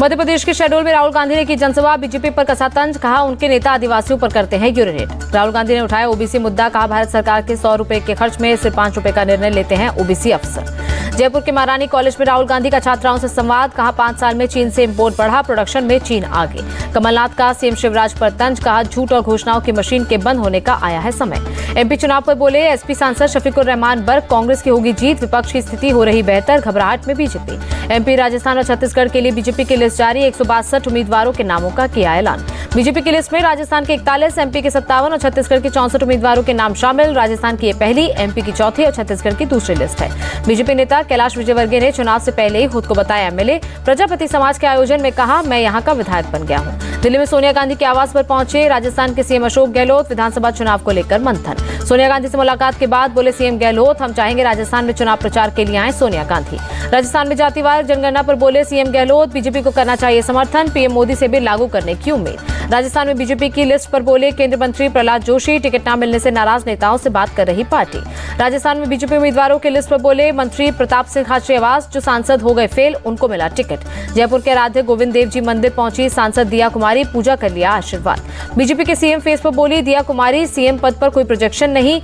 मध्य प्रदेश के शहडोल में राहुल गांधी ने की जनसभा, बीजेपी पर कसा तंज, कहा उनके नेता आदिवासियों पर करते हैं यूरिनेट। राहुल गांधी ने उठाया ओबीसी मुद्दा, कहा भारत सरकार के 100 रुपए के खर्च में सिर्फ 5 रुपए का निर्णय लेते हैं ओबीसी अफसर। जयपुर के महारानी कॉलेज में राहुल गांधी का छात्राओं से संवाद, कहा 5 साल में चीन से इंपोर्ट बढ़ा, प्रोडक्शन में चीन आगे। कमलनाथ का सीएम शिवराज पर तंज, कहा झूठ और घोषणाओं की मशीन के बंद होने का आया है समय। एमपी चुनाव पर बोले एसपी सांसद शफीकुर रहमान बर्क, कांग्रेस की होगी जीत, विपक्ष की स्थिति हो रही बेहतर, घबराहट में बीजेपी। एमपी, राजस्थान और छत्तीसगढ़ के लिए बीजेपी की लिस्ट जारी, 162 उम्मीदवारों के नामों का किया ऐलान। बीजेपी की लिस्ट में राजस्थान के 41, एमपी के 57 और छत्तीसगढ़ के 64 उम्मीदवारों के नाम शामिल। राजस्थान की ये पहली, एमपी की चौथी और छत्तीसगढ़ की दूसरी लिस्ट है। बीजेपी नेता कैलाश विजयवर्गीय ने चुनाव से पहले ही खुद को बताया एमएलए, प्रजापति समाज के आयोजन में कहा मैं यहां का विधायक बन गया हूं। दिल्ली में सोनिया गांधी के आवास पर पहुंचे राजस्थान के सीएम अशोक गहलोत, विधानसभा चुनाव को लेकर मंथन। सोनिया गांधी से मुलाकात के बाद बोले सीएम गहलोत, हम चाहेंगे राजस्थान में चुनाव प्रचार के लिए आए सोनिया गांधी। राजस्थान में जातिवार जनगणना पर बोले सीएम गहलोत, बीजेपी को करना चाहिए समर्थन, पीएम मोदी से भी लागू करने की उम्मीद। राजस्थान में बीजेपी की लिस्ट पर बोले केंद्रीय मंत्री प्रहलाद जोशी, टिकट न मिलने से नाराज नेताओं से बात कर रही पार्टी। राजस्थान में बीजेपी उम्मीदवारों की लिस्ट पर बोले मंत्री प्रताप सिंह खाचरियावास, जो सांसद हो गए फेल, उनको मिला टिकट। जयपुर के आराध्य गोविंद देव जी मंदिर पहुंची सांसद दिया कुमारी, पूजा कर लिया आशीर्वाद। बीजेपी के सीएम फेस पर बोली दिया कुमारी, सीएम पद पर कोई प्रोजेक्शन नहीं,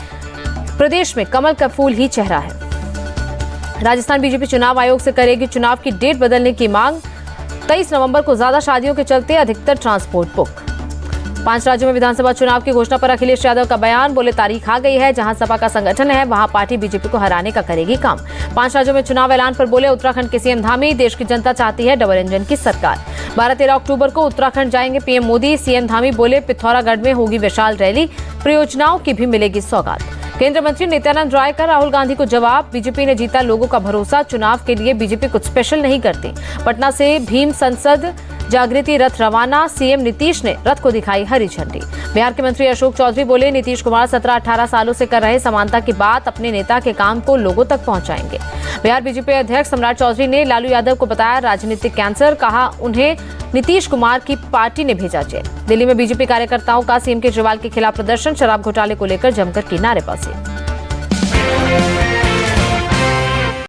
प्रदेश में कमल का फूल ही चेहरा है। राजस्थान बीजेपी चुनाव आयोग से करेगी चुनाव की डेट बदलने की मांग, 23 नवंबर को ज्यादा शादियों के चलते अधिकतर ट्रांसपोर्ट बुक। 5 राज्यों में विधानसभा चुनाव की घोषणा पर अखिलेश यादव का बयान, बोले तारीख आ गई है, जहां सपा का संगठन है वहां पार्टी बीजेपी को हराने का करेगी काम। 5 राज्यों में चुनाव ऐलान पर बोले उत्तराखंड के सीएम धामी, देश की जनता चाहती है डबल इंजन की सरकार। 12-13 अक्टूबर को उत्तराखंड जाएंगे पीएम मोदी, सीएम धामी बोले पिथौरागढ़ में होगी विशाल रैली, परियोजनाओं की भी मिलेगी सौगात। केंद्रीय मंत्री नित्यानंद राय का राहुल गांधी को जवाब, बीजेपी ने जीता लोगों का भरोसा, चुनाव के लिए बीजेपी कुछ स्पेशल नहीं करती। पटना से भीम संसद जागृति रथ रवाना, सीएम नीतीश ने रथ को दिखाई हरी झंडी। बिहार के मंत्री अशोक चौधरी बोले नीतीश कुमार 17-18 सालों से कर रहे समानता की बात, अपने नेता के काम को लोगों तक पहुंचाएंगे। बिहार बीजेपी अध्यक्ष सम्राट चौधरी ने लालू यादव को बताया राजनीतिक कैंसर, कहा उन्हें नीतीश कुमार की पार्टी ने भेजा जेल। दिल्ली में बीजेपी कार्यकर्ताओं का सीएम केजरीवाल के खिलाफ प्रदर्शन, शराब घोटाले को लेकर जमकर की नारेबाजी।